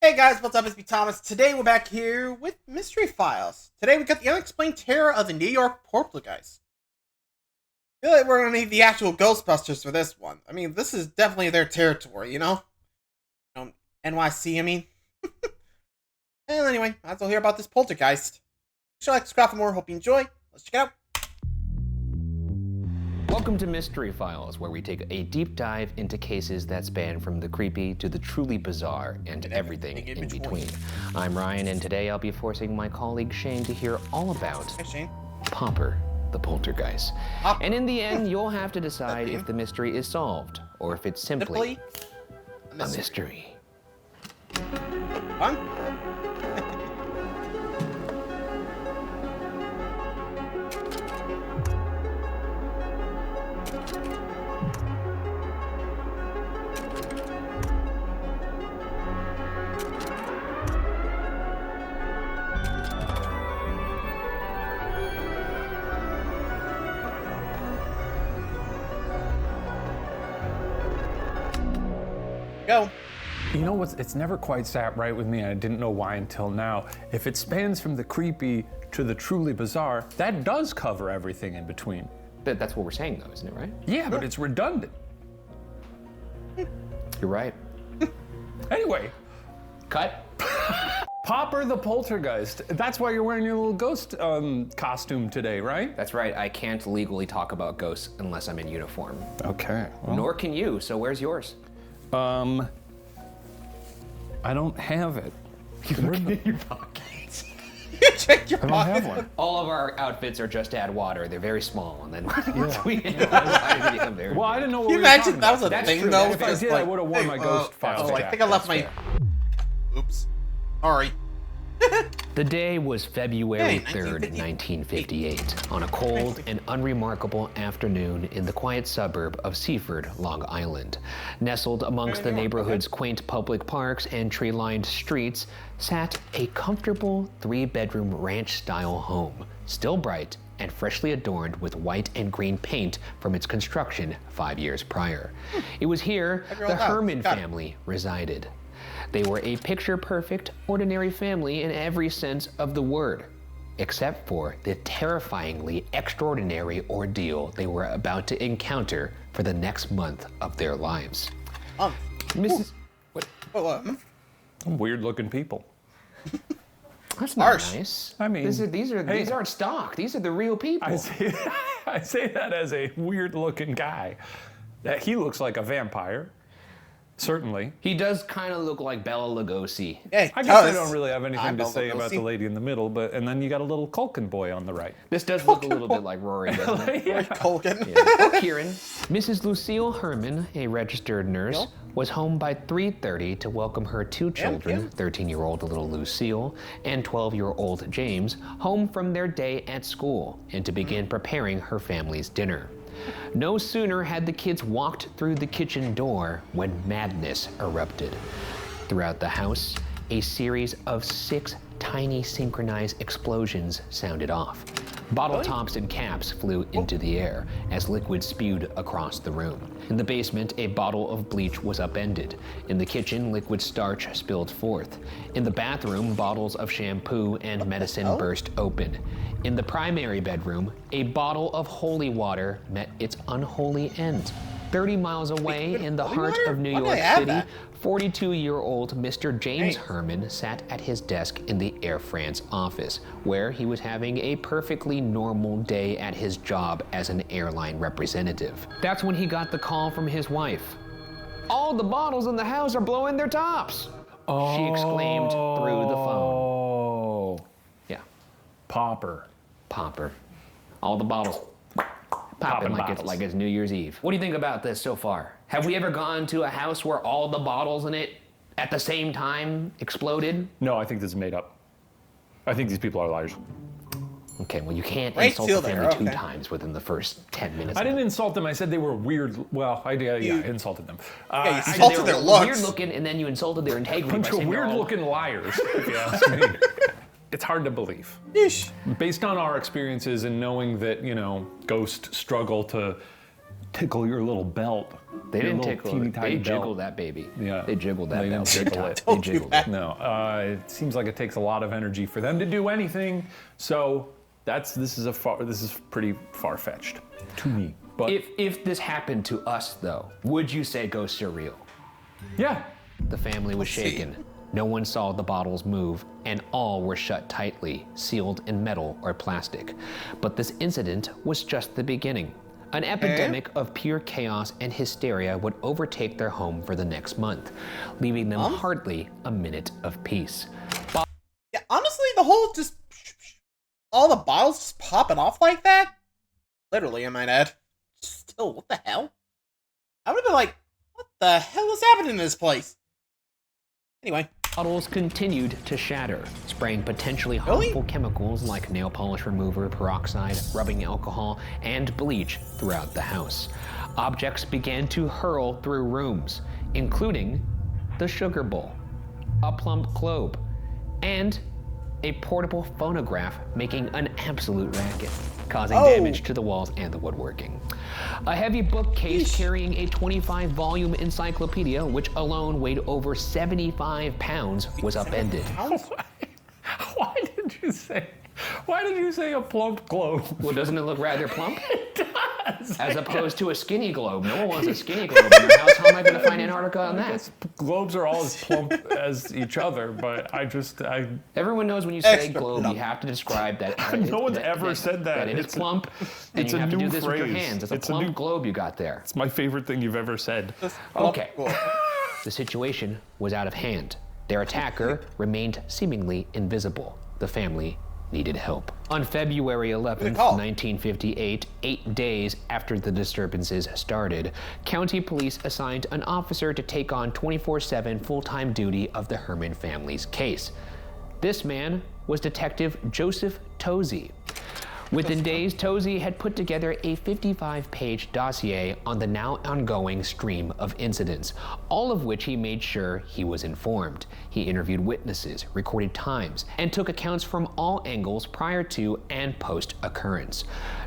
Hey guys, what's up? It's me, Thomas. Today we're back here with Mystery Files. Today we got the unexplained terror of the New York Poltergeist. I feel like we're gonna need the actual Ghostbusters for this one. I mean, this is definitely their territory, you know? NYC, I mean. And anyway, might as well hear about this Poltergeist. Make sure to like, subscribe for more. Hope you enjoy. Let's check it out. Welcome to Mystery Files, where we take a deep dive into cases that span from the creepy to the truly bizarre and everything in between. I'm Ryan, and today I'll be forcing my colleague Shane to hear all about Popper, the Poltergeist. And in the end, you'll have to decide if the mystery is solved, or if it's simply a mystery. Fun? Go. You know what's, it's never quite sat right with me, and I didn't know why until now. If it spans from the creepy to the truly bizarre, that does cover everything in between. That's what we're saying, though, isn't it, right? Yeah, but it's redundant. You're right. Anyway. Cut. Popper the Poltergeist. That's why you're wearing your little ghost costume today, right? That's right, I can't legally talk about ghosts unless I'm in uniform. Okay. Well. Nor can you, so where's yours? I don't have it. In your pockets. You checked your I don't have one. All of our outfits are just to add water. They're very small, and then we Well, I didn't know what Can you we were imagine talking that was about. a thing, true. though? If I did, I would have worn my ghost file. I think I left my... Oops. Sorry. The day was February Hey, 3rd, 1958, on a cold and unremarkable afternoon in the quiet suburb of Seaford, Long Island. Nestled amongst the neighborhood's quaint public parks and tree-lined streets sat a comfortable three-bedroom ranch-style home, still bright and freshly adorned with white and green paint from its construction 5 years prior. It was here the Herman family resided. They were a picture-perfect, ordinary family in every sense of the word, except for the terrifyingly extraordinary ordeal they were about to encounter for the next month of their lives. Mrs. What? Weird-looking people. That's not nice. I mean, these aren't stock. These are the real people. I say that as a weird-looking guy. That he looks like a vampire. Certainly. He does kind of look like Bela Lugosi. Yeah, I guess I don't really have anything to say about the lady in the middle, and then you got a little Culkin boy on the right. This does look a little bit like Rory, doesn't it? Rory Culkin. Yeah. Or Kieran. Mrs. Lucille Herman, a registered nurse, was home by 3:30 to welcome her two children, 13-year-old little Lucille and 12-year-old James, home from their day at school and to begin preparing her family's dinner. No sooner had the kids walked through the kitchen door when madness erupted. Throughout the house, a series of 6 tiny synchronized explosions sounded off. Bottle tops and caps flew into the air as liquid spewed across the room. In the basement, a bottle of bleach was upended. In the kitchen, liquid starch spilled forth. In the bathroom, bottles of shampoo and medicine burst open. In the primary bedroom, a bottle of holy water met its unholy end. 30 miles away in the heart of New York City, 42-year-old Mr. James Herman sat at his desk in the Air France office, where he was having a perfectly normal day at his job as an airline representative. That's when he got the call from his wife. "All the bottles in the house are blowing their tops," she exclaimed through the phone. Yeah. Popper. All the bottles popping like it's New Year's Eve. What do you think about this so far? Have we ever gone to a house where all the bottles in it at the same time exploded? No, I think this is made up. I think these people are liars. Okay, well, you can't insult the family 2 times within the first 10 minutes. I didn't insult them. I said they were weird. Well, I insulted them. Yeah, you insulted their looks. Weird looking, and then you insulted their integrity. Bunch of weird looking liars, if you ask me. It's hard to believe. Yeesh. Based on our experiences and knowing that, ghosts struggle to tickle your little belt. They Your didn't little tickle teeny it. tiny They jiggled belt. that baby. Yeah. They jiggled that They belt. didn't Big tickle time. it. They Told you jiggled that. it. No, it seems like it takes a lot of energy for them to do anything. So this is pretty far-fetched to me. But If this happened to us, though, would you say ghosts are real? yeah, The family was shaken. No one saw the bottles move, and all were shut tightly, sealed in metal or plastic. But this incident was just the beginning. An epidemic of pure chaos and hysteria would overtake their home for the next month, leaving them hardly a minute of peace. Yeah, honestly, the whole all the bottles just popping off like that? Literally, I might add. Still, what the hell? I would have been like, what the hell is happening in this place? Anyway. Bottles continued to shatter, spraying potentially harmful chemicals like nail polish remover, peroxide, rubbing alcohol, and bleach throughout the house. Objects began to hurl through rooms, including the sugar bowl, a plump globe, and a portable phonograph making an absolute racket, causing damage to the walls and the woodworking. A heavy bookcase carrying a 25-volume encyclopedia, which alone weighed over 75 pounds, was upended. Why did you say a plump globe? Well, doesn't it look rather plump? It does. As opposed to a skinny globe. No one wants a skinny globe in their house. How am I going to find Antarctica on that? Globes are all as plump as each other, but Everyone knows when you say Extra globe, plump. you have to describe that. No one's ever said that. It is plump, and it's you a have to do new this with your phrase. hands. It's a It's a plump new- globe you got there. It's my favorite thing you've ever said. Okay. The situation was out of hand. Their attacker remained seemingly invisible. The family needed help. On February 11th, 1958, 8 days after the disturbances started, county police assigned an officer to take on 24/7 full-time duty of the Herman family's case. This man was Detective Joseph Tozzi. Within days, Tozzi had put together a 55-page dossier on the now ongoing stream of incidents, all of which he made sure he was informed. He interviewed witnesses, recorded times, and took accounts from all angles prior to and post-occurrence.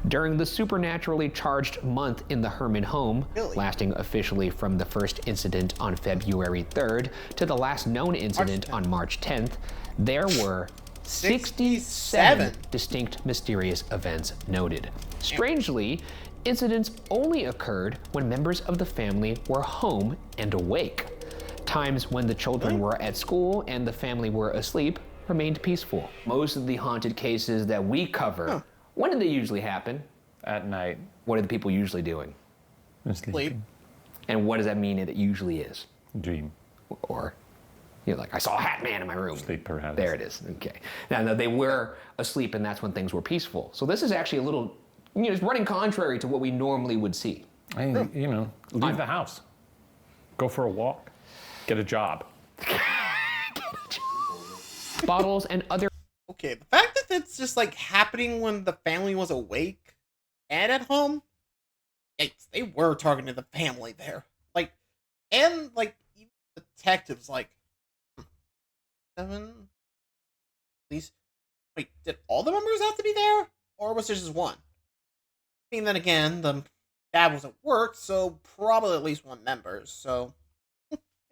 During the supernaturally charged month in the Herman home, lasting officially from the first incident on February 3rd to the last known incident on March 10th, there were 67 distinct mysterious events noted. Strangely, incidents only occurred when members of the family were home and awake. Times when the children were at school and the family were asleep remained peaceful. Most of the haunted cases that we cover, when do they usually happen? At night. What are the people usually doing? Sleep. And what does that mean it usually is? Dream. Or, you're like, I saw a hat man in my room. Sleep paralysis. There it is. Okay. Now they were asleep, and that's when things were peaceful. So this is actually a little, it's running contrary to what we normally would see. Hey, leave the house. Go for a walk. Get a job. Bottles and other. Okay, the fact that it's just like happening when the family was awake and at home, yikes, they were targeting the family there. Like, and like even the detectives, like 7. Please, wait, did all the members have to be there, or was there just one? I mean, then again, the dad was at work, so probably at least one member. So,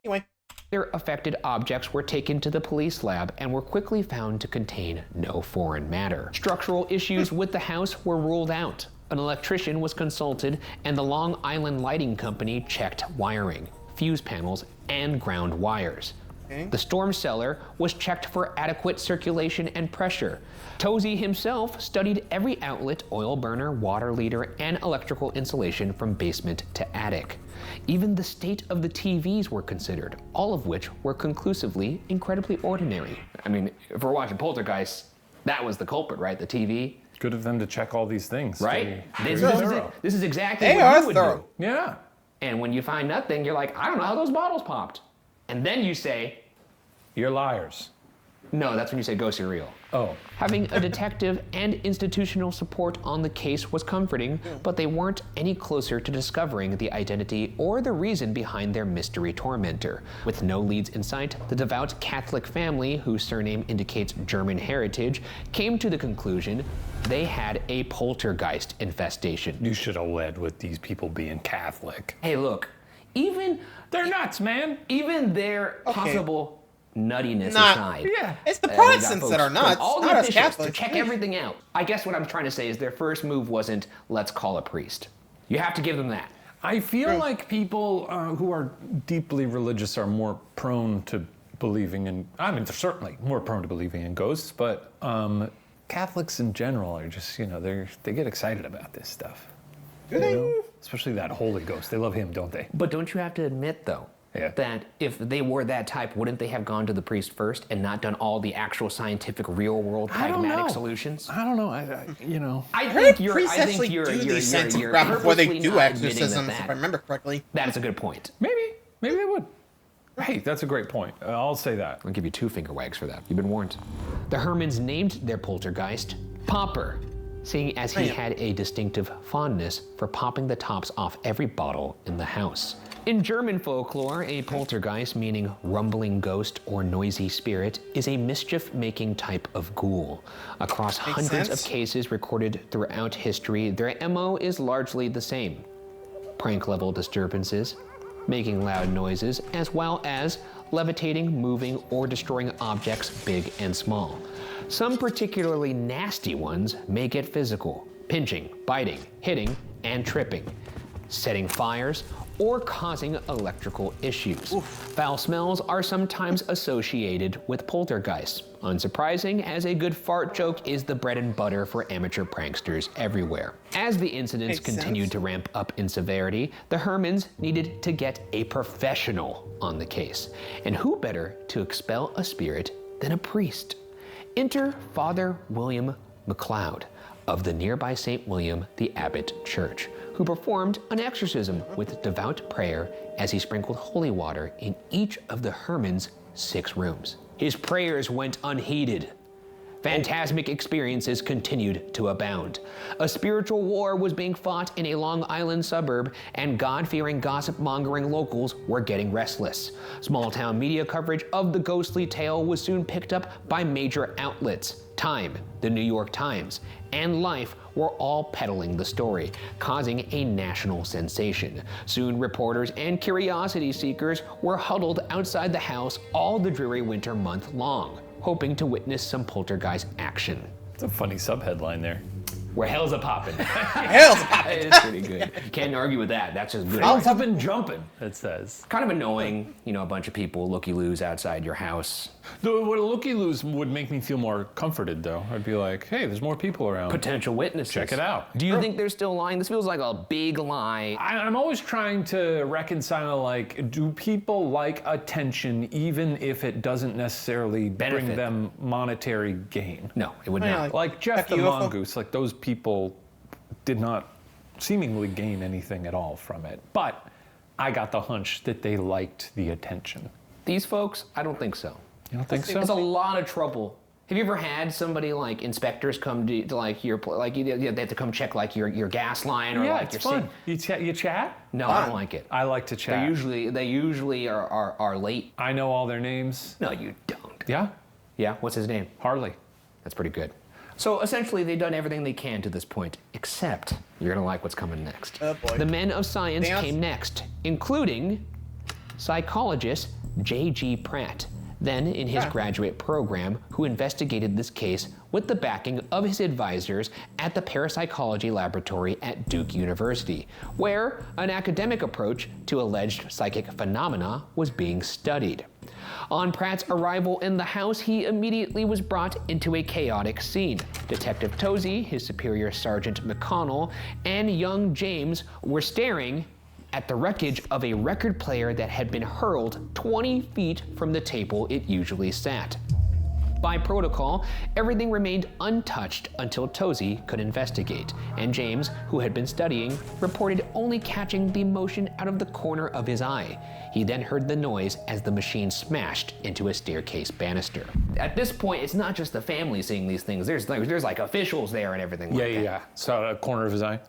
anyway. Their affected objects were taken to the police lab and were quickly found to contain no foreign matter. Structural issues with the house were ruled out. An electrician was consulted, and the Long Island Lighting Company checked wiring, fuse panels, and ground wires. The storm cellar was checked for adequate circulation and pressure. Tozzi himself studied every outlet, oil burner, water leader, and electrical insulation from basement to attic. Even the state of the TVs were considered, all of which were conclusively incredibly ordinary. I mean, if we're watching Poltergeist, that was the culprit, right? The TV. Good of them to check all these things. Right? This is exactly They what are you would thorough. do. Yeah. And when you find nothing, you're like, I don't know how those bottles popped. And then you say, You're liars. No, that's when you say ghosts are real. Oh. Having a detective and institutional support on the case was comforting, but they weren't any closer to discovering the identity or the reason behind their mystery tormentor. With no leads in sight, the devout Catholic family, whose surname indicates German heritage, came to the conclusion they had a poltergeist infestation. You should have led with these people being Catholic. Hey, look, They're nuts, man. even their possible nuttiness Not- aside. Yeah. It's the we got Protestants folks that are from nuts, all not the us bishops to Catholics. check everything out. I guess what I'm trying to say is their first move wasn't, let's call a priest. You have to give them that. I feel like people who are deeply religious are more prone to believing in, I mean, they're certainly more prone to believing in ghosts, but Catholics in general are just, they get excited about this stuff. Do they? Especially that Holy Ghost. They love him, don't they? But don't you have to admit, though, that if they were that type, wouldn't they have gone to the priest first and not done all the actual scientific, real-world pragmatic solutions? I don't know. I Heard think you're. priests I think actually you're. do You're. these scientific You're crap before they purposely do not admitting exorcisms, that if I remember correctly. That is a good point. Maybe they would. Hey, that's a great point. I'll say that. I'll give you 2 finger wags for that. You've been warned. The Hermans named their poltergeist Popper, seeing as he had a distinctive fondness for popping the tops off every bottle in the house. In German folklore, a poltergeist, meaning rumbling ghost or noisy spirit, is a mischief-making type of ghoul. Across hundreds of cases recorded throughout history, their MO is largely the same. Prank-level disturbances, making loud noises, as well as levitating, moving, or destroying objects big and small. Some particularly nasty ones may get physical, pinching, biting, hitting, and tripping, setting fires, or causing electrical issues. Foul smells are sometimes associated with poltergeists. Unsurprising, as a good fart joke is the bread and butter for amateur pranksters everywhere. As the incidents continued to ramp up in severity, the Hermans needed to get a professional on the case. And who better to expel a spirit than a priest? Enter Father William MacLeod of the nearby St. William the Abbot Church, who performed an exorcism with devout prayer as he sprinkled holy water in each of the Hermans' 6 rooms. His prayers went unheeded. Phantasmic experiences continued to abound. A spiritual war was being fought in a Long Island suburb, and God-fearing, gossip-mongering locals were getting restless. Small-town media coverage of the ghostly tale was soon picked up by major outlets. Time, the New York Times, and Life were all peddling the story, causing a national sensation. Soon, reporters and curiosity seekers were huddled outside the house all the dreary winter month long, hoping to witness some poltergeist action. It's a funny subheadline there. Where hell's a poppin'. Hell's a poppin'. It's pretty good. You can't argue with that. That's just good. Hell's up and jumping, it says. Kind of annoying, a bunch of people looky-loos outside your house. What a looky-loos would make me feel more comforted, though. I'd be like, hey, there's more people around. Potential witnesses. Check it out. Do you think they're still lying? This feels like a big lie. I'm always trying to reconcile, do people like attention even if it doesn't necessarily Benefit bring them monetary gain? No, it would not. Like Jeff the UFO? Mongoose, those people did not seemingly gain anything at all from it. But I got the hunch that they liked the attention. These folks, I don't think so. You don't think so? It's a lot of trouble. Have you ever had somebody like inspectors come to your they have to come check your gas line or yeah, your it's fun. You chat? No, I don't like it. I like to chat. They usually are late. I know all their names. No, you don't. Yeah? Yeah, what's his name? Harley. That's pretty good. So essentially, they've done everything they can to this point, except you're gonna like what's coming next. Oh boy. The men of science Dance. came next, including psychologist J.G. Pratt, then in his graduate program, who investigated this case with the backing of his advisors at the parapsychology laboratory at Duke University, where an academic approach to alleged psychic phenomena was being studied. On Pratt's arrival in the house, he immediately was brought into a chaotic scene. Detective Tozy, his superior Sergeant McConnell, and young James were staring at the wreckage of a record player that had been hurled 20 feet from the table it usually sat. By protocol, everything remained untouched until Tozy could investigate, and James, who had been studying, reported only catching the motion out of the corner of his eye. He then heard the noise as the machine smashed into a staircase banister. At this point, it's not just the family seeing these things. There's like officials there and everything like that. Yeah. So a corner of his eye?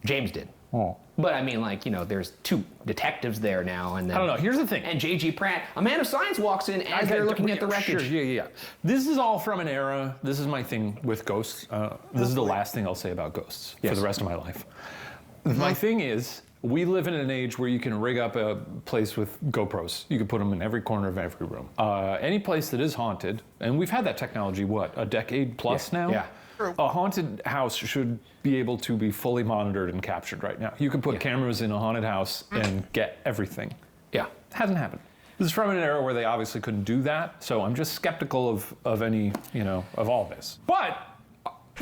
James did. Oh. But I mean, like, there's 2 detectives there now, and then... I don't know, here's the thing. And J.G. Pratt, a man of science, walks in as they're looking at the wreckage. Sure, yeah. This is all from an era, this is my thing with ghosts. This is the last thing I'll say about ghosts for the rest of my life. My thing is, we live in an age where you can rig up a place with GoPros. You can put them in every corner of every room. Any place that is haunted, and we've had that technology, a decade plus now? Yeah. A haunted house should be able to be fully monitored and captured right now. You can put cameras in a haunted house and get everything. Yeah. Hasn't happened. This is from an era where they obviously couldn't do that, so I'm just skeptical of any, of all this. But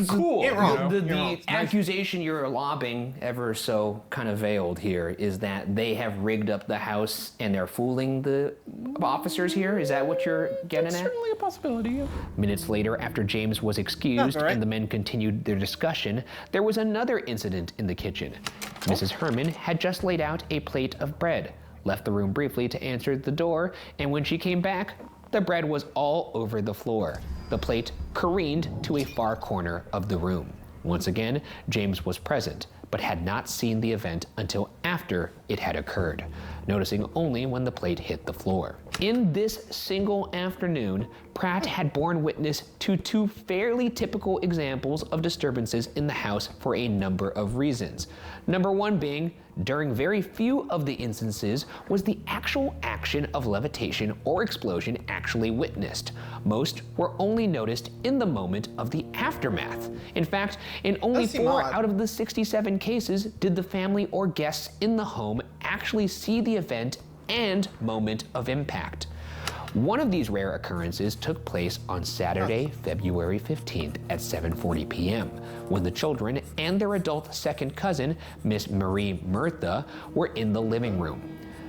cool. The accusation you're lobbing, ever so kind of veiled here, is that they have rigged up the house and they're fooling the officers here? Is that what you're getting at? Certainly a possibility, yeah. Minutes later, after James was excused and the men continued their discussion, there was another incident in the kitchen. Mrs. Herman had just laid out a plate of bread, left the room briefly to answer the door, and when she came back, the bread was all over the floor. The plate careened to a far corner of the room. Once again, James was present, but had not seen the event until after it had occurred, noticing only when the plate hit the floor. In this single afternoon, Pratt had borne witness to 2 fairly typical examples of disturbances in the house for a number of reasons. Number 1 being, during very few of the instances was the actual action of levitation or explosion actually witnessed. Most were only noticed in the moment of the aftermath. In fact, in only 4 out of the 67 cases did the family or guests in the home actually see the event and moment of impact. One of these rare occurrences took place on Saturday, February 15th at 7:40 p.m. when the children and their adult second cousin, Miss Marie Murtha, were in the living room.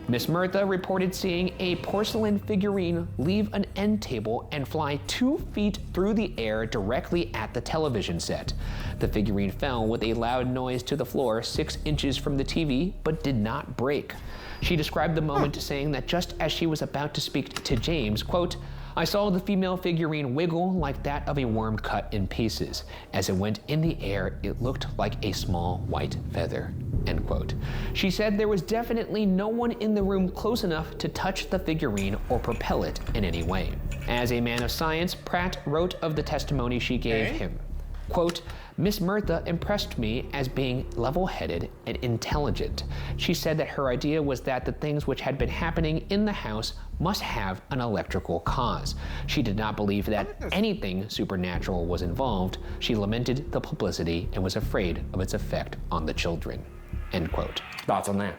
Miss Murtha reported seeing a porcelain figurine leave an end table and fly 2 feet through the air directly at the television set. The figurine fell with a loud noise to the floor 6 inches from the TV, but did not break. She described the moment saying that just as she was about to speak to James, quote, "I saw the female figurine wiggle like that of a worm cut in pieces. As it went in the air, it looked like a small white feather," end quote. She said there was definitely no one in the room close enough to touch the figurine or propel it in any way. As a man of science, Pratt wrote of the testimony she gave him, quote, "Miss Murtha impressed me as being level-headed and intelligent. She said that her idea was that the things which had been happening in the house must have an electrical cause. She did not believe that anything supernatural was involved. She lamented the publicity and was afraid of its effect on the children," end quote. Thoughts on that?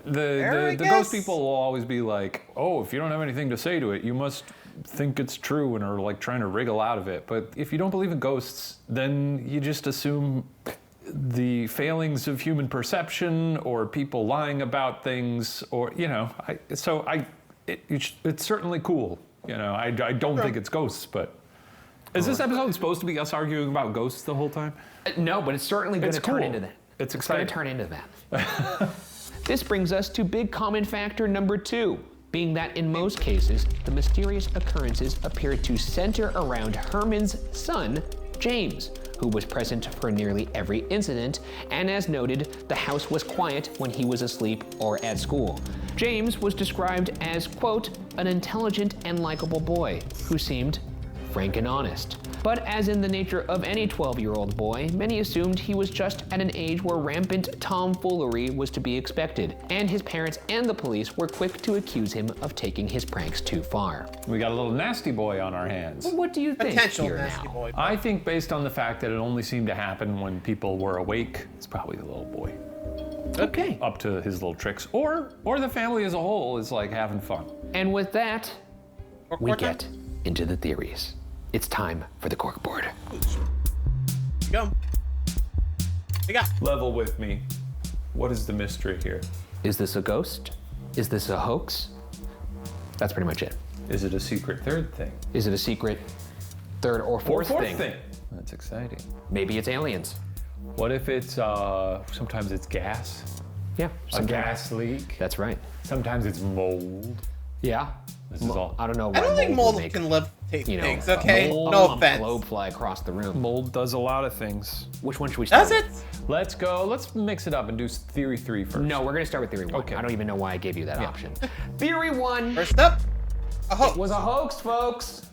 The ghost people will always be like, oh, if you don't have anything to say to it, you must think it's true and are like trying to wriggle out of it. But if you don't believe in ghosts, then you just assume the failings of human perception or people lying about things, or it's certainly cool. I don't think it's ghosts, but is this episode supposed to be us arguing about ghosts the whole time? No, but it's certainly going to turn into that. It's going exciting. to turn into that. This brings us to big common factor number 2, being that in most cases, the mysterious occurrences appeared to center around Herman's son, James, who was present for nearly every incident, and as noted, the house was quiet when he was asleep or at school. James was described as, quote, "an intelligent and likable boy who seemed frank and honest." But as in the nature of any 12-year-old boy, many assumed he was just at an age where rampant tomfoolery was to be expected, and his parents and the police were quick to accuse him of taking his pranks too far. We got a little nasty boy on our hands. Well, what do you think Potential here nasty now? boy. I think based on the fact that it only seemed to happen when people were awake, it's probably the little boy. Okay. Up to his little tricks. Or the family as a whole is like having fun. And with that, we Corkboard get into the theories. It's time for the corkboard. Go. You got. Level with me. What is the mystery here? Is this a ghost? Is this a hoax? That's pretty much it. Is it a secret third thing? Is it a secret third or fourth thing? That's exciting. Maybe it's aliens. What if it's, sometimes it's gas? Yeah. A gas leak? That's right. Sometimes it's mold. Yeah. This is all. I don't know why I don't think mold would can live take you know, things, okay? mold No on a offense. globe fly across the room. Mold does a lot of things. Which one should we start Does with? it? Let's go. Let's mix it up and do theory 3 first. No, we're gonna start with theory 1. Okay. I don't even know why I gave you that option. Theory 1 First up, a hoax. was a hoax, folks.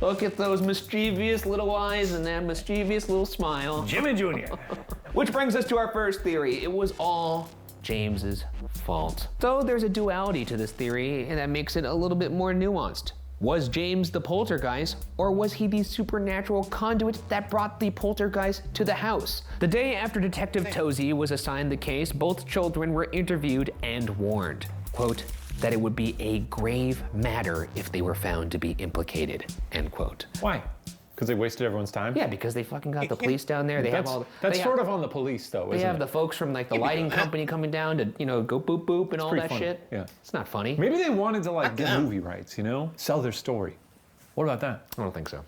Look at those mischievous little eyes and that mischievous little smile. Jimmy Jr. Which brings us to our first theory. It was all James's fault. So there's a duality to this theory, and that makes it a little bit more nuanced. Was James the poltergeist, or was he the supernatural conduit that brought the poltergeist to the house? The day after Detective Tozy was assigned the case, both children were interviewed and warned, quote, that it would be a grave matter if they were found to be implicated, end quote. Why? Because they wasted everyone's time? Yeah, because they fucking got the police down there. They have all. That's they sort have, of on the police, though, They isn't have it? the folks from like the lighting company coming down to, you know, go boop boop and all pretty that funny, shit. yeah. It's not funny. Maybe they wanted to like get them. movie rights, you know? Sell their story. What about that? I don't think so.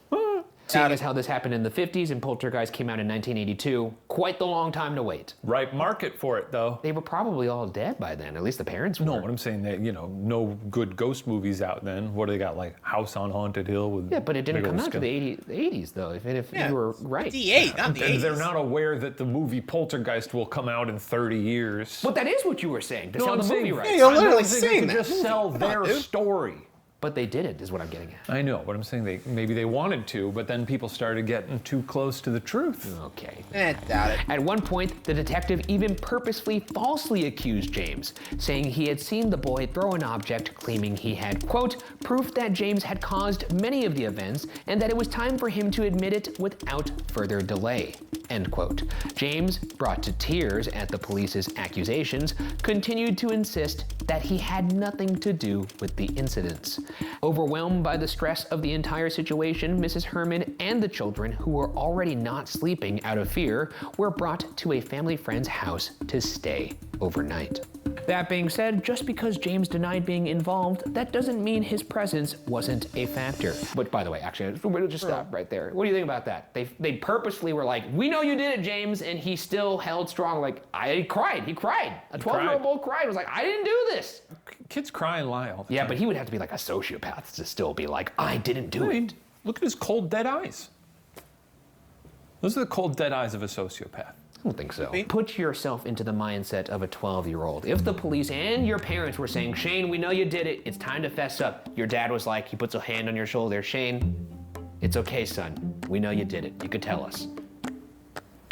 Seeing as how this happened in the 50s and Poltergeist came out in 1982, quite the long time to wait. Right market for it, though. They were probably all dead by then, at least the parents were. No, what I'm saying, that you know, no good ghost movies out then. What do they got, like House on Haunted Hill with? Yeah, but it didn't big come old out to skin? the 80s though, if Yeah, you were right. 58, not the And 80s. they're not aware that the movie Poltergeist will come out in 30 years. But that is what you were saying, to No, sell I'm the saying, movie rights. Yeah, you're I'm literally not saying saying they could that. just sell Come on, their dude. story. But they didn't, is what I'm getting at. I know, but I'm saying maybe they wanted to, but then people started getting too close to the truth. Okay. Doubt it. At one point, the detective even purposefully falsely accused James, saying he had seen the boy throw an object, claiming he had, quote, proof that James had caused many of the events and that it was time for him to admit it without further delay, end quote. James, brought to tears at the police's accusations, continued to insist that he had nothing to do with the incidents. Overwhelmed by the stress of the entire situation, Mrs. Herman and the children, who were already not sleeping out of fear, were brought to a family friend's house to stay overnight. That being said, just because James denied being involved, that doesn't mean his presence wasn't a factor. But by the way, actually, we'll just stop right there. What do you think about that? They purposely were like, we know you did it, James, and he still held strong. Like, he cried. A 12-year-old boy cried. Was like, I didn't do this. Kids cry and lie all the time. Yeah, but he would have to be like a sociopath to still be like, I didn't do it. Look at his cold, dead eyes. Those are the cold, dead eyes of a sociopath. I don't think so. Put yourself into the mindset of a 12-year-old. If the police and your parents were saying, Shane, we know you did it. It's time to fess up. Your dad was like, he puts a hand on your shoulder. Shane, it's okay, son. We know you did it. You could tell us.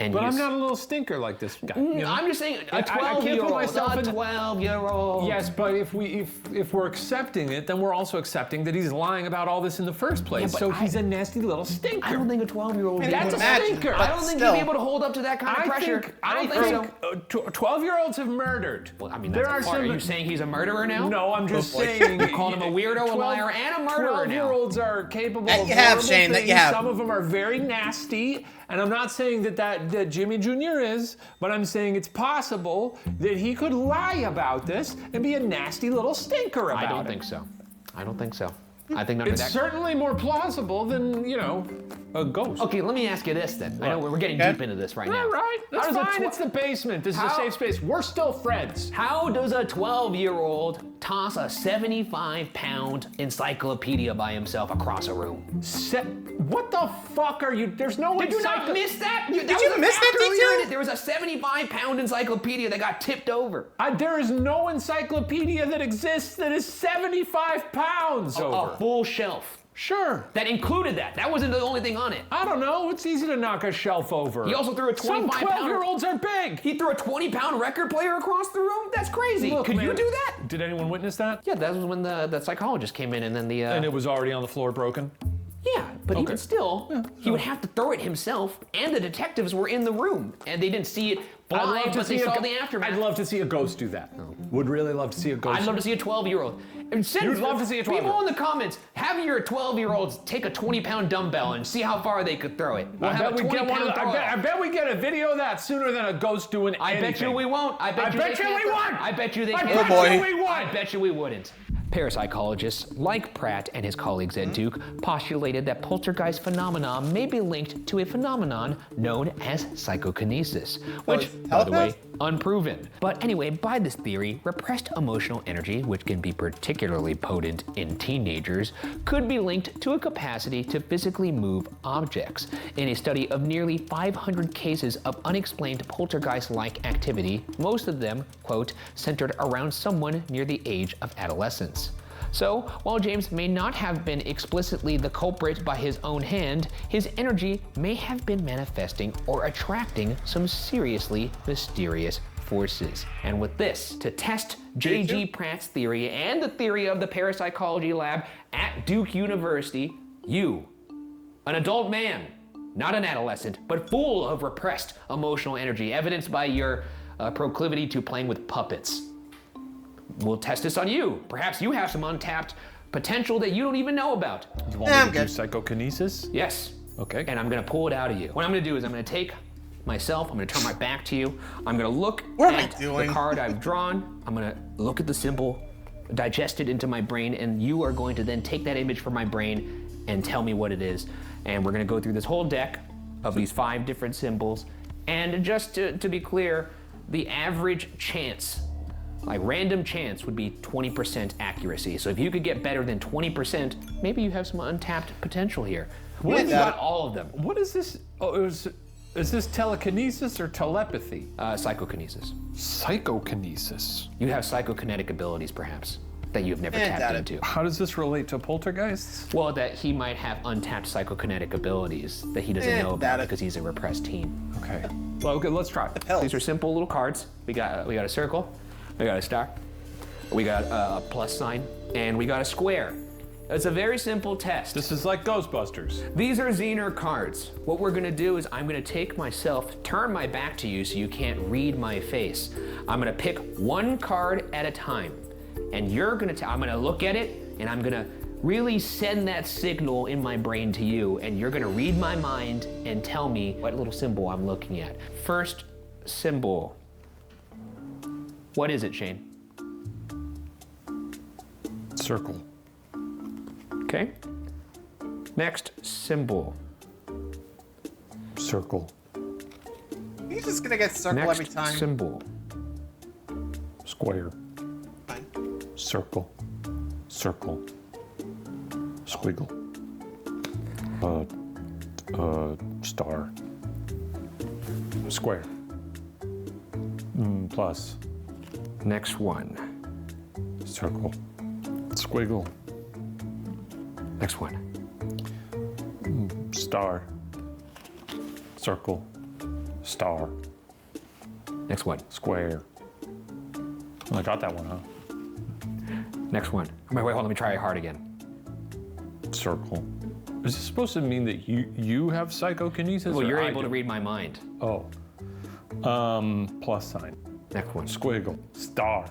And But I'm not a little stinker like this guy. You know? I'm just saying, a I can't put 12-year-old, myself a in- 12-year-old. Yes, but if we're accepting it, then we're also accepting that he's lying about all this in the first place. but So he's a nasty little stinker. I don't think a 12-year-old would be That's able a to- Imagine, stinker. but I don't think still. he'd be able to hold up to that kind of pressure. I think 12-year-olds have murdered. Well, I mean, that's a part. Are you saying he's a murderer now? No, I'm just saying. You called him a weirdo, a liar, and a murderer now. 12-year-olds are capable That of you have, horrible Shane, that you things. have. Some of them are very nasty, and I'm not saying that Jimmy Jr. is, but I'm saying it's possible that he could lie about this and be a nasty little stinker about it. I don't think so. I don't think so. I think none of It's that. certainly more plausible than, you know, a ghost. Okay, let me ask you this then. I know we're getting Okay. deep into this right now. All right, that's How does a fine. It's the basement. This is a How- safe space. We're still friends. How does a 12-year-old toss a 75-pound encyclopedia by himself across a room? What the fuck are you? There's no Did you not miss that? Did you miss that detail? There was a 75-pound encyclopedia that got tipped over. There is no encyclopedia that exists that is 75 pounds over. A full shelf. Sure. That included that. That wasn't the only thing on it. I don't know. It's easy to knock a shelf over. He also threw a Some 25-pound. 12-year-olds are big. He threw a 20-pound record player across the room? That's crazy. Look, Could you man, do that? Did anyone witness that? Yeah, that was when the psychologist came in and then the... And it was already on the floor broken? Yeah, but even Okay. still, he would have to throw it himself, and the detectives were in the room, and they didn't see it fly, but they saw the aftermath. I'd love to see a ghost do that. Would really love to see a ghost. I'd love to see a 12-year-old. You'd love to see a 12-year-old. People in the comments, have your 12-year-olds take a 20-pound dumbbell and see how far they could throw it. We'll have a 20-pound throw. I bet we get a video of that sooner than a ghost doing anything. I bet you we won't. I bet you we won't. I bet you they I can't. bet you boy. we won't. I bet you we wouldn't. Parapsychologists like Pratt and his colleagues at Duke postulated that poltergeist phenomena may be linked to a phenomenon known as psychokinesis, which, by the way, unproven. But anyway, by this theory, repressed emotional energy, which can be particularly potent in teenagers, could be linked to a capacity to physically move objects. In a study of nearly 500 cases of unexplained poltergeist-like activity, most of them, quote, centered around someone near the age of adolescence. So, while James may not have been explicitly the culprit by his own hand, his energy may have been manifesting or attracting some seriously mysterious forces. And with this, to test J.G. Pratt's theory and the theory of the parapsychology lab at Duke University, you, an adult man, not an adolescent, but full of repressed emotional energy, evidenced by your proclivity to playing with puppets. We'll test this on you. Perhaps you have some untapped potential that you don't even know about. You want me to do psychokinesis? Yes. Okay. And I'm gonna pull it out of you. What I'm gonna do is I'm gonna take myself, I'm gonna turn my back to you, I'm gonna look at the card I've drawn, I'm gonna look at the symbol, digest it into my brain, and you are going to then take that image from my brain and tell me what it is. And we're gonna go through this whole deck of these 5 different symbols. And just to be clear, the average chance, like random chance, would be 20% accuracy. So if you could get better than 20%, maybe you have some untapped potential here. What if you got all of them? What is this? Oh, is this telekinesis or telepathy? Psychokinesis. Psychokinesis. You have psychokinetic abilities, perhaps, that you've never tapped into. How does this relate to poltergeists? Well, that he might have untapped psychokinetic abilities that he doesn't know about because he's a repressed teen. Okay. Well, okay, let's try. These are simple little cards. We got a circle, we got a star, we got a plus sign, and we got a square. It's a very simple test. This is like Ghostbusters. These are Zener cards. What we're gonna do is I'm gonna take myself, turn my back to you so you can't read my face. I'm gonna pick one card at a time, and you're gonna, I'm gonna look at it, and I'm gonna really send that signal in my brain to you, and you're gonna read my mind and tell me what little symbol I'm looking at. First symbol. What is it, Shane? Circle. Okay. Next symbol. Circle. He's just gonna get circle Next every time. symbol. Square. Fine. Circle. Circle. Squiggle. Star. Square. Plus. Next one. Circle. Squiggle. Next one. Star. Circle. Star. Next one. Square. I got that one, huh? Next one. Wait, hold on, let me try it hard again. Circle. Is this supposed to mean that you have psychokinesis? Well, or you're I able do? to read my mind. Oh. Plus sign. Next one. Squiggle. Star.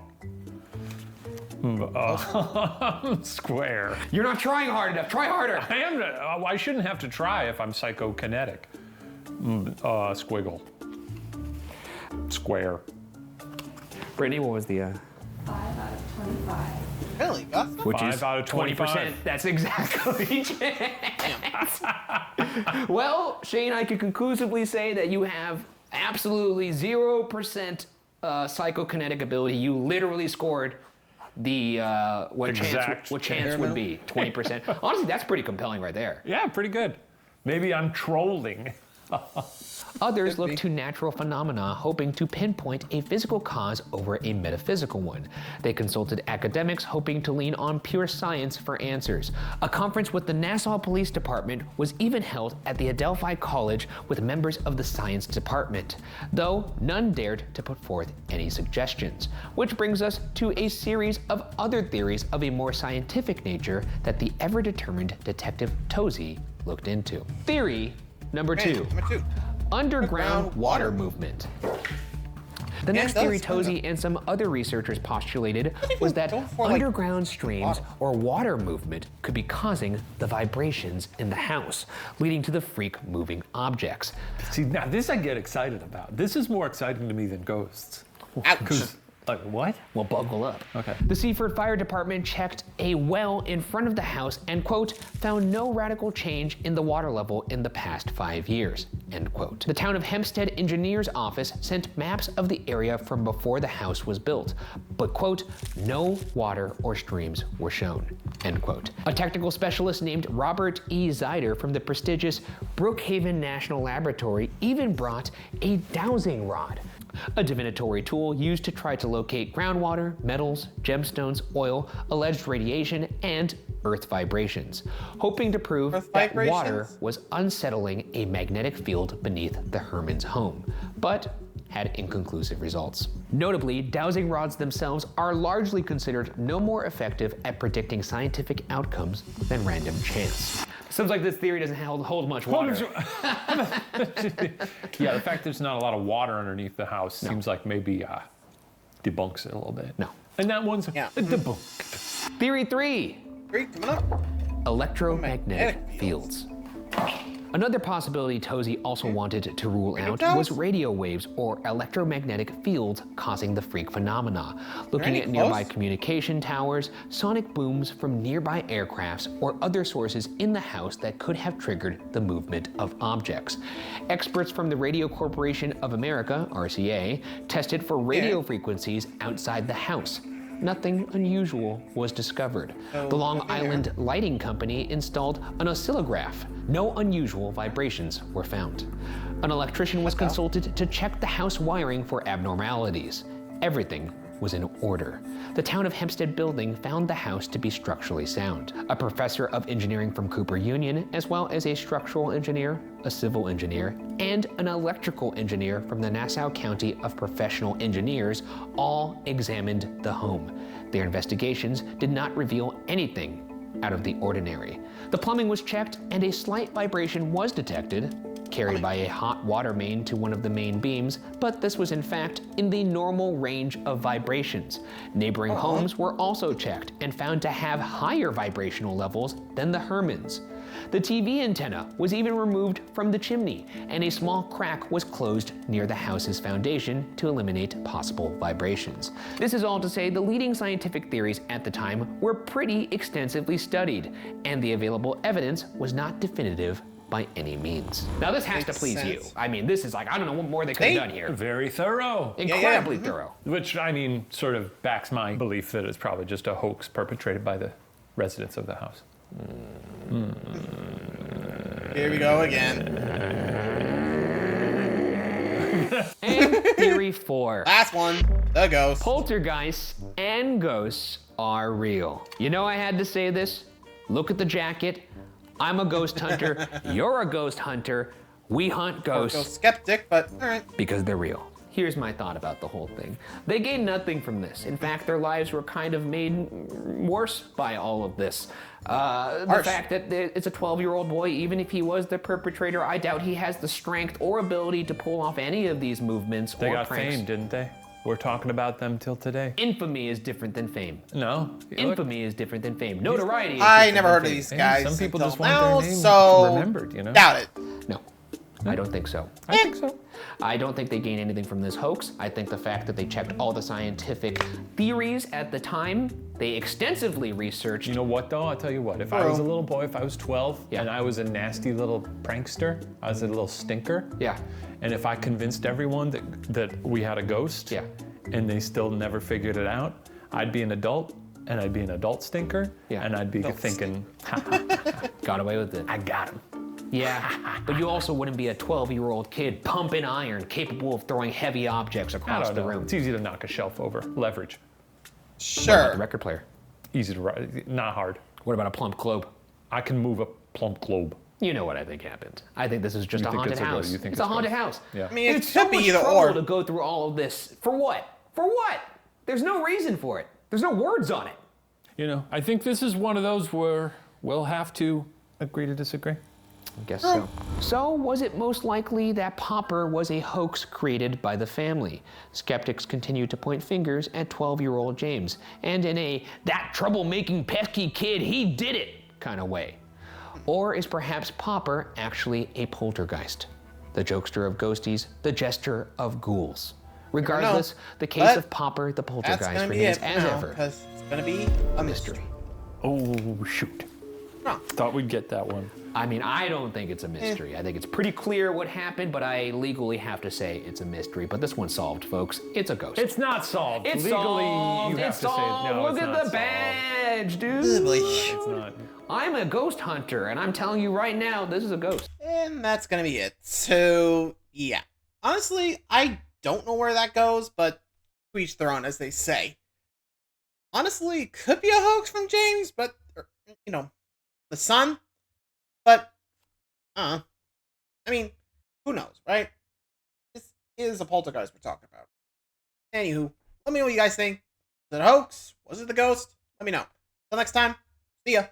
Square. You're not trying hard enough. Try harder. I am. I shouldn't have to try if I'm psychokinetic. Squiggle. Square. Brittany, what was the? 5 out of 25. Really, Gus? Which 5 is out of 20%. That's exactly chance. Well, Shane, I can conclusively say that you have absolutely 0% psychokinetic ability. You literally scored the what chance would be 20%. Honestly, that's pretty compelling right there. Yeah, pretty good. Maybe I'm trolling. Others look to natural phenomena, hoping to pinpoint a physical cause over a metaphysical one. They consulted academics, hoping to lean on pure science for answers. A conference with the Nassau Police Department was even held at the Adelphi College with members of the science department, though none dared to put forth any suggestions. Which brings us to a series of other theories of a more scientific nature that the ever-determined Detective Tozy looked into. Theory number 2. Number 2. Underground water movement. The next theory Tozy and some other researchers postulated was that underground streams or water movement could be causing the vibrations in the house, leading to the freak moving objects. See, now this I get excited about. This is more exciting to me than ghosts. Ouch. Because Like what? Well, buckle up. Okay. The Seaford Fire Department checked a well in front of the house and, quote, found no radical change in the water level in the past 5 years, end quote. The town of Hempstead Engineer's Office sent maps of the area from before the house was built, but, quote, no water or streams were shown, end quote. A technical specialist named Robert E. Zeider from the prestigious Brookhaven National Laboratory even brought a dowsing rod, a divinatory tool used to try to locate groundwater, metals, gemstones, oil, alleged radiation, and earth vibrations, hoping to prove that water was unsettling a magnetic field beneath the Hermans' home, but had inconclusive results. Notably, dowsing rods themselves are largely considered no more effective at predicting scientific outcomes than random chance. Seems like this theory doesn't hold much water. Yeah, the fact there's not a lot of water underneath the house seems like maybe debunks it a little bit. No. And that one's debunked. Theory 3. Coming up. Electromagnetic fields. Another possibility Tozy also wanted to rule out was radio waves or electromagnetic fields causing the freak phenomena, looking at nearby communication towers, sonic booms from nearby aircrafts, or other sources in the house that could have triggered the movement of objects. Experts from the Radio Corporation of America, RCA, tested for radio frequencies outside the house. Nothing unusual was discovered. The Long Island Lighting Company installed an oscillograph. No unusual vibrations were found. An electrician was consulted to check the house wiring for abnormalities. Everything was in order. The town of Hempstead Building found the house to be structurally sound. A professor of engineering from Cooper Union, as well as a structural engineer, a civil engineer, and an electrical engineer from the Nassau County of Professional Engineers all examined the home. Their investigations did not reveal anything out of the ordinary. The plumbing was checked and a slight vibration was detected, carried by a hot water main to one of the main beams, but this was in fact in the normal range of vibrations. Neighboring homes were also checked and found to have higher vibrational levels than the Hermans. The TV antenna was even removed from the chimney, and a small crack was closed near the house's foundation to eliminate possible vibrations. This is all to say the leading scientific theories at the time were pretty extensively studied, and the available evidence was not definitive by any means. Now this has to please you. I mean, this is like, I don't know what more they could have done here. Very thorough. Incredibly thorough. Which, I mean, sort of backs my belief that it's probably just a hoax perpetrated by the residents of the house. Here we go again. And theory 4. Last one, the ghost. Poltergeists and ghosts are real. You know I had to say this? Look at the jacket. I'm a ghost hunter. You're a ghost hunter. We hunt ghosts. Ghost skeptic, but all right. Because they're real. Here's my thought about the whole thing. They gained nothing from this. In fact, their lives were kind of made worse by all of this. The fact that it's a 12-year-old boy, even if he was the perpetrator, I doubt he has the strength or ability to pull off any of these movements They or got pranks. fame, didn't they? We're talking about them till today. Infamy is different than fame. No. Infamy is different than fame. Notoriety is I different never than heard of fame. these guys. Some people until just want now, their name so remembered, you know? doubt it. No, I don't think so. I think so. I don't think they gained anything from this hoax. I think the fact that they checked all the scientific theories at the time, they extensively researched. You know what though? I'll tell you what. If I was a little boy, if I was 12 and I was a nasty little prankster, I was a little stinker. Yeah. And if I convinced everyone that we had a ghost, Yeah. and they still never figured it out, I'd be an adult, and I'd be an adult stinker, Yeah. and I'd be thinking, Got away with it. I got him. Yeah, but you also wouldn't be a 12-year-old kid pumping iron, capable of throwing heavy objects I across don't the know. room. It's easy to knock a shelf over. Leverage. What about the Sure. record player? Easy to ride. Not hard. What about a plump globe? I can move a plump globe. You know what I think happened. I think this is just You a think haunted it's a house. ghost. You think It's a it's haunted ghost. house. Yeah. I mean, it It's could so be much either trouble or. to go through all of this. For what? For what? There's no reason for it. There's no words on it. You know, I think this is one of those where we'll have to agree to disagree. I guess so. So, was it most likely that Popper was a hoax created by the family? Skeptics continue to point fingers at 12-year-old James, and in a that troublemaking pesky kid, he did it kind of way. Or is perhaps Popper actually a poltergeist? The jokester of ghosties, the jester of ghouls. Regardless, the case But of Popper the That's Poltergeist gonna be remains it as now, ever because it's gonna be a mystery. Oh, shoot. No. Thought we'd get that one. I mean, I don't think it's a mystery. I think it's pretty clear what happened, but I legally have to say it's a mystery. But this one's solved, folks. It's a ghost. It's not solved. It's Legally, solved. you have It's to say solved. no. Look it's at not the solved. badge, dude. It's not. I'm a ghost hunter, and I'm telling you right now, this is a ghost. And that's gonna be it. So, yeah. Honestly, I don't know where that goes, but to each their own, as they say. Honestly, could be a hoax from James, but, the son. But, I mean, who knows, right? This is a poltergeist we're talking about. Anywho, let me know what you guys think. Was it a hoax? Was it the ghost? Let me know. Till next time, see ya.